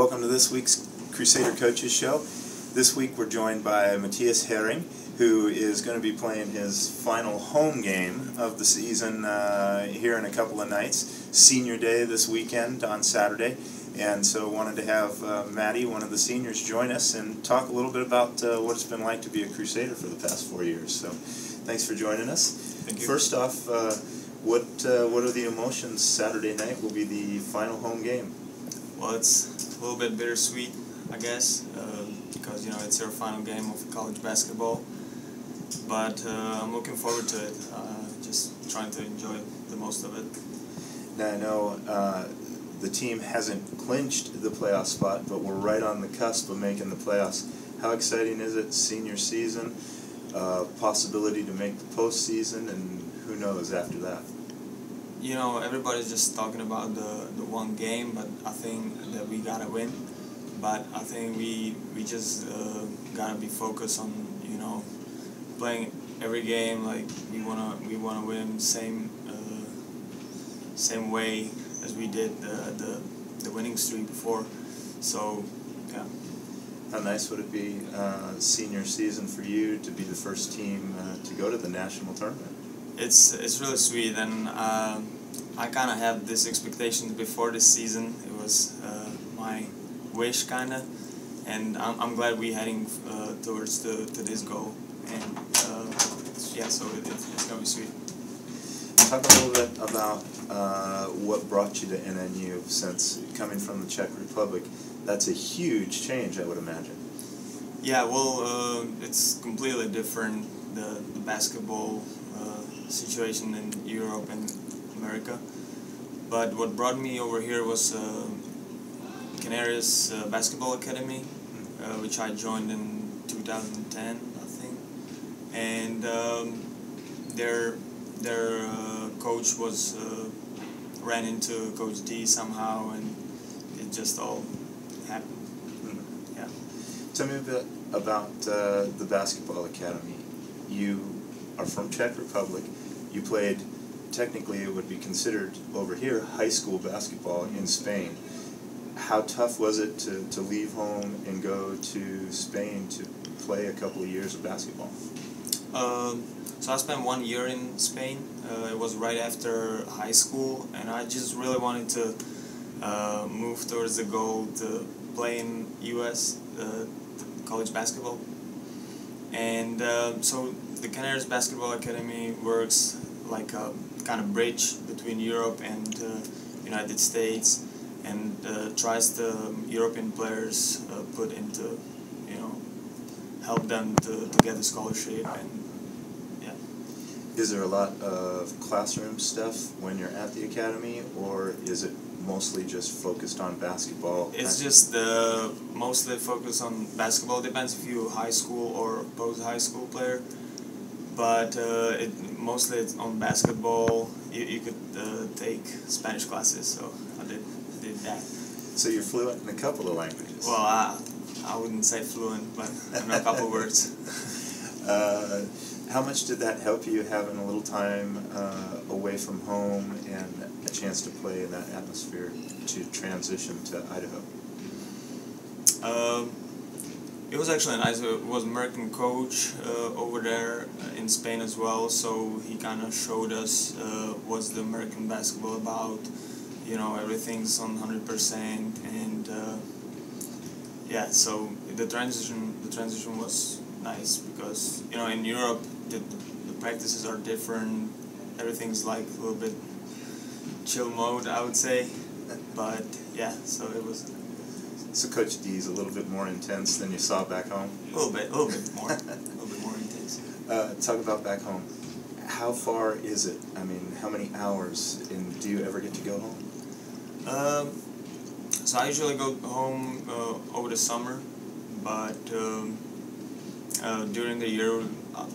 Welcome to this week's Crusader Coaches Show. This week we're joined by Matyas Hering, who is going to be playing his final home game of the season here in a couple of nights. Senior Day this weekend on Saturday, and so wanted to have Matty, one of the seniors, join us and talk a little bit about what it's been like to be a Crusader for the past 4 years. So thanks for joining us. Thank you. First off, what are the emotions? Saturday night will be the final home game. Well, it's a little bit bittersweet, I guess, because it's our final game of college basketball. But I'm looking forward to it. Just trying to enjoy the most of it. Now I know the team hasn't clinched the playoff spot, but we're right on the cusp of making the playoffs. How exciting is it? Senior season, possibility to make the postseason, and who knows after that? Everybody's just talking about the one game, but I think that we gotta win. But I think we just gotta be focused on playing every game like we wanna win same way as we did the winning streak before. So yeah. How nice would it be senior season for you to be the first team to go to the national tournament? It's really sweet, and I kind of have this expectation before this season. It was my wish, kind of, and I'm glad we're heading towards to this goal, and yeah, so it's gonna be sweet. Talk a little bit about what brought you to NNU, since coming from the Czech Republic. That's a huge change, I would imagine. Yeah, well, it's completely different, the basketball situation in Europe and America. But what brought me over here was Canaries Basketball Academy, which I joined in 2010, I think. And their coach ran into Coach D somehow, and it just all happened. Mm-hmm. Yeah. Tell me a bit about the Basketball Academy. You are from Czech Republic. You played, technically it would be considered over here, high school basketball in Spain. How tough was it to leave home and go to Spain to play a couple of years of basketball? So I spent 1 year in Spain. It was right after high school, and I just really wanted to move towards the goal to play in U.S. College basketball. And so the Canaries Basketball Academy works like a kind of bridge between Europe and United States, and tries to European players put into, help them to get a scholarship. And yeah. Is there a lot of classroom stuff when you're at the academy, or is it mostly just focused on basketball? It's just mostly focused on basketball. Depends if you're high school or post-high school player. But mostly it's on basketball. You could take Spanish classes, so I did that. So you're fluent in a couple of languages. Well, I wouldn't say fluent, but I know a couple words. How much did that help you, having a little time away from home and a chance to play in that atmosphere, to transition to Idaho? It was actually nice. It was American coach over there in Spain as well, so he kind of showed us what's the American basketball about. Everything's on 100%, and yeah. So the transition was nice because in Europe the practices are different. Everything's like a little bit chill mode, I would say. But yeah, so it was. So Coach D is a little bit more intense than you saw back home? A little bit more. A little bit more intense. Talk about back home. How far is it? I mean, how many hours, and do you ever get to go home? So I usually go home over the summer, but during the year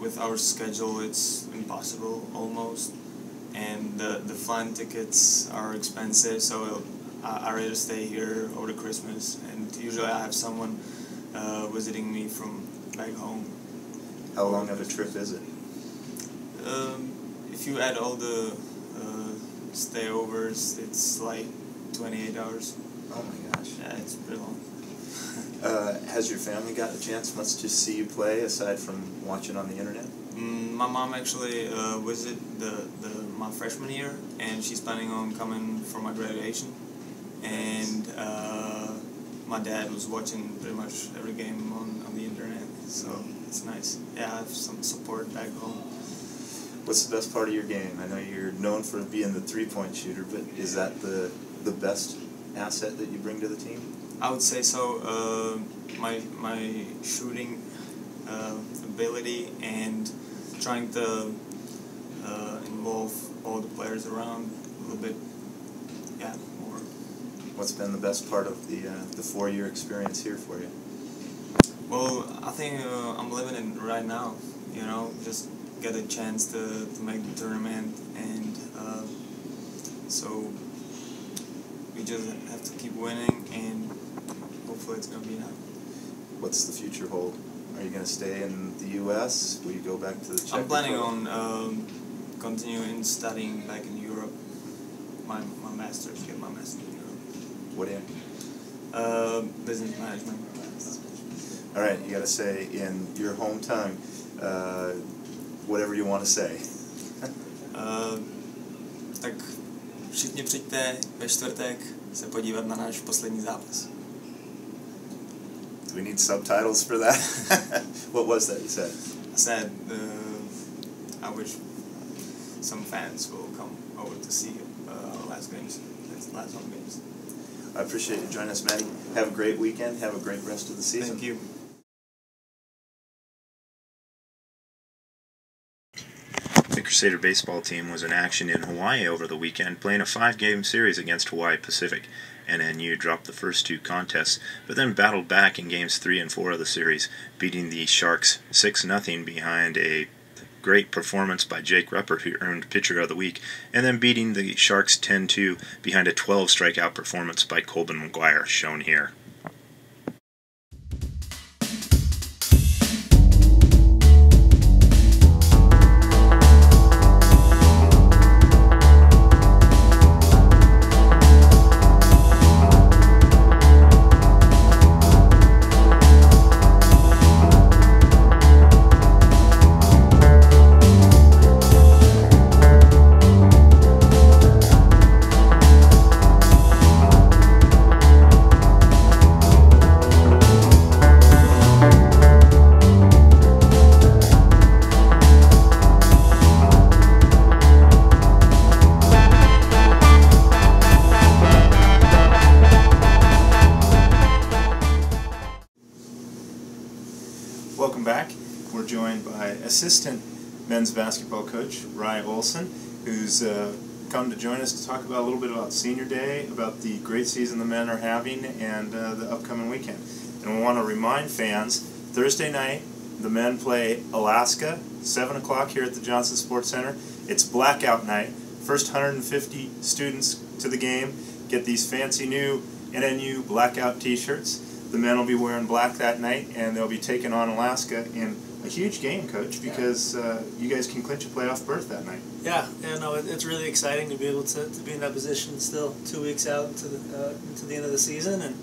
with our schedule it's impossible almost, and the flight tickets are expensive, so I'd rather stay here over the Christmas, and usually I have someone visiting me from back home. How long of a trip is it? If you add all the stayovers, it's like 28 hours. Oh my gosh. Yeah, it's pretty long. Has your family got a chance much to see you play aside from watching on the internet? My mom actually visited my freshman year, and she's planning on coming for my graduation. And my dad was watching pretty much every game on the internet, so it's nice. Yeah, I have some support back home. What's the best part of your game? I know you're known for being the three-point shooter, but is that the best asset that you bring to the team? I would say so. My shooting ability and trying to involve all the players around a little bit, yeah, more. What's been the best part of the 4-year experience here for you? Well, I think I'm living it right now. You know, just get a chance to make the tournament, and so we just have to keep winning, and hopefully it's gonna be enough. What's the future hold? Are you going to stay in the U.S.? Will you go back to the Czech I'm planning Republic? on continuing studying back in Europe. My master's, get my master's in Europe. What year? Business management. All right, you got to say in your home tongue whatever you want to say. Tak všichni přijďte ve čtvrtek se podívat na náš poslední zápas. Do we need subtitles for that? What was that you said? I said I wish some fans will come over to see our last home games. I appreciate you joining us, Matty. Have a great weekend. Have a great rest of the season. Thank you. The Crusader baseball team was in action in Hawaii over the weekend, playing a 5-game series against Hawaii Pacific. NNU dropped the first 2 contests, but then battled back in games 3 and 4 of the series, beating the Sharks 6-0 behind a great performance by Jake Ruppert, who earned Pitcher of the Week, and then beating the Sharks 10-2 behind a 12-strikeout performance by Colbin McGuire, shown here. Welcome back. We're joined by assistant men's basketball coach Rye Olson, who's come to join us to talk about a little bit about Senior Day, about the great season the men are having, and the upcoming weekend. And we want to remind fans, Thursday night, the men play Alaska, 7 o'clock here at the Johnson Sports Center. It's blackout night. First 150 students to the game get these fancy new NNU blackout t-shirts. The men will be wearing black that night, and they'll be taking on Alaska in a huge game, Coach, because you guys can clinch a playoff berth that night. Yeah, no, it's really exciting to be able to be in that position still 2 weeks out into the end of the season, and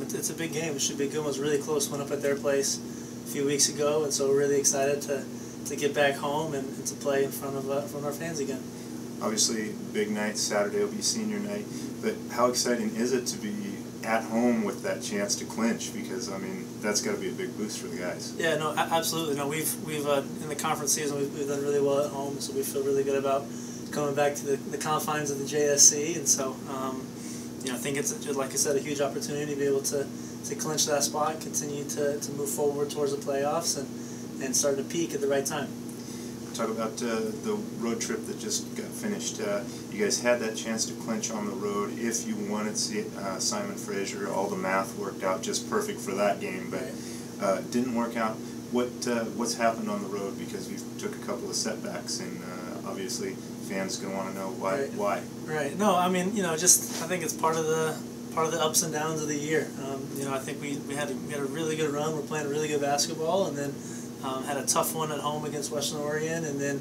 it's a big game. It should be a good one. It was a really close one up at their place a few weeks ago, and so we're really excited to get back home and to play in front of our fans again. Obviously, big night. Saturday will be senior night, but how exciting is it to be at home with that chance to clinch? Because I mean, that's got to be a big boost for the guys. Yeah, no, absolutely. No, we've in the conference season we've done really well at home, so we feel really good about coming back to the confines of the JSC, and so I think it's just, like I said, a huge opportunity to be able to clinch that spot, continue to move forward towards the playoffs, and start to peak at the right time. Talk about the road trip that just got finished. You guys had that chance to clinch on the road if you wanted Simon Fraser. All the math worked out just perfect for that game, but didn't work out. What's happened on the road? Because you took a couple of setbacks, and obviously fans gonna want to know why. Right. Why? Right. No, I mean, just I think it's part of the ups and downs of the year. I think we had a really good run. We're playing really good basketball, and then had a tough one at home against Western Oregon, and then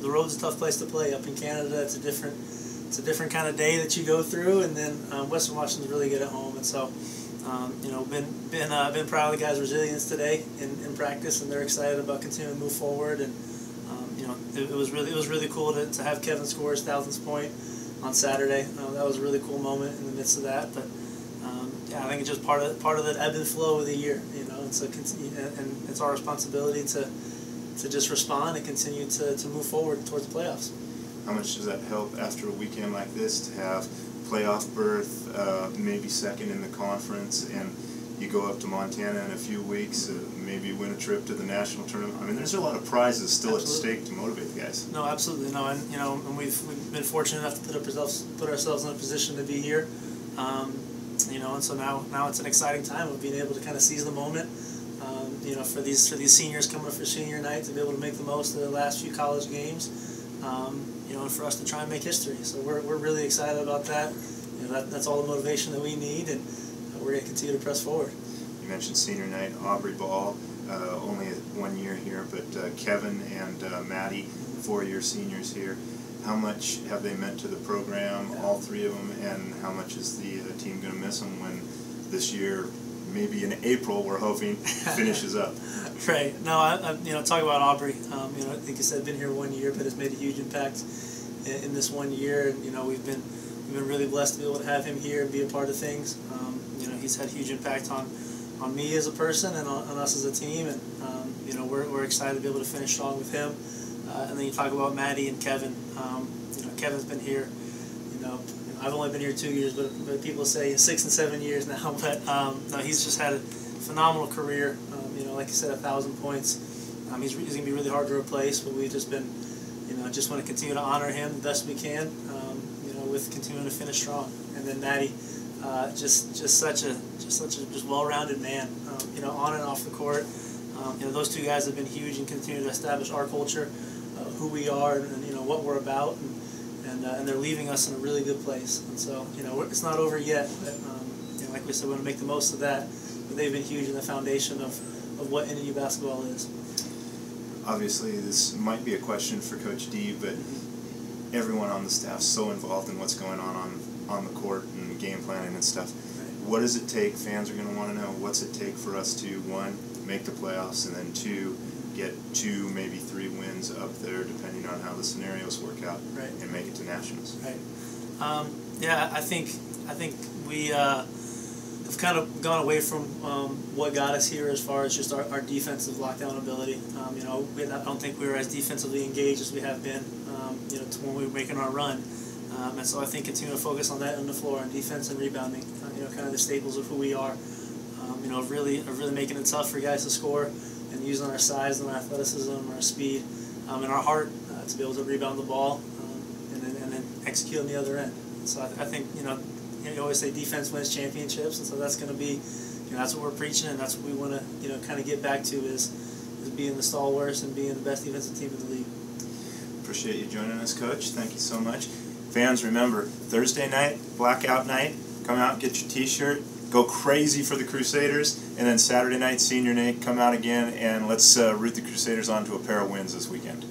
the road's a tough place to play up in Canada. It's a different kind of day that you go through, and then Western Washington's really good at home, and so Been proud of the guys' resilience today in practice, and they're excited about continuing to move forward. And it was really cool to have Kevin score his 1000th point on Saturday. That was a really cool moment in the midst of that. But I think it's just part of the ebb and flow of the year. And so and it's our responsibility to just respond and continue to move forward towards the playoffs. How much does that help after a weekend like this to have playoff berth, maybe second in the conference, and you go up to Montana in a few weeks, maybe win a trip to the national tournament? I mean, there's a lot of prizes still Absolutely. at stake to motivate the guys. No, absolutely no, and we've been fortunate enough to put ourselves in a position to be here, and so now it's an exciting time of being able to kind of seize the moment. For these seniors coming up for senior night, to be able to make the most of the last few college games, and for us to try and make history. So we're really excited about that. That's all the motivation that we need, and we're going to continue to press forward. You mentioned senior night, Aubrey Ball, only 1 year here, but Kevin and Maddie, 4-year seniors here. How much have they meant to the program, all three of them, and how much is the team going to miss them when this year, maybe in April, we're hoping, finishes up? Right. No, talk about Aubrey. I think you said been here 1 year, but has made a huge impact in this 1 year. And we've been really blessed to be able to have him here and be a part of things. He's had a huge impact on me as a person and on us as a team. And we're excited to be able to finish strong with him. And then you talk about Maddie and Kevin. Kevin's been here. I've only been here 2 years, but people say 6 and 7 years now. But no, he's just had a phenomenal career. Like you said, 1,000 points. He's going to be really hard to replace, but we've just been, just want to continue to honor him the best we can, with continuing to finish strong. And then Maddie, just such a well-rounded man, on and off the court. Those two guys have been huge and continue to establish our culture, who we are, and what we're about, and they're leaving us in a really good place. And so, it's not over yet, but like we said, we want to make the most of that. But they've been huge in the foundation of what NNU basketball is. Obviously, this might be a question for Coach D, but everyone on the staff is so involved in what's going on the court and game planning and stuff. Right. What does it take? Fans are going to want to know, what's it take for us to, 1, make the playoffs, and then 2, get 2, maybe 3 wins up there, depending on how the scenarios work out, right, and make it to nationals. Right. I think we have kind of gone away from what got us here as far as just our defensive lockdown ability. I don't think we were as defensively engaged as we have been, to when we were making our run. And so I think continue to focus on that on the floor, on defense and rebounding, kind of the staples of who we are. Of really making it tough for guys to score, and using our size and our athleticism, our speed, and our heart to be able to rebound the ball, and then execute on the other end. And so I think you always say defense wins championships, and so that's going to be that's what we're preaching, and that's what we want to kind of get back to is being the stalwarts and being the best defensive team in the league. Appreciate you joining us, Coach. Thank you so much. Fans, remember, Thursday night, blackout night, come out, get your T-shirt, go crazy for the Crusaders, and then Saturday night, senior night, come out again, and let's root the Crusaders on to a pair of wins this weekend.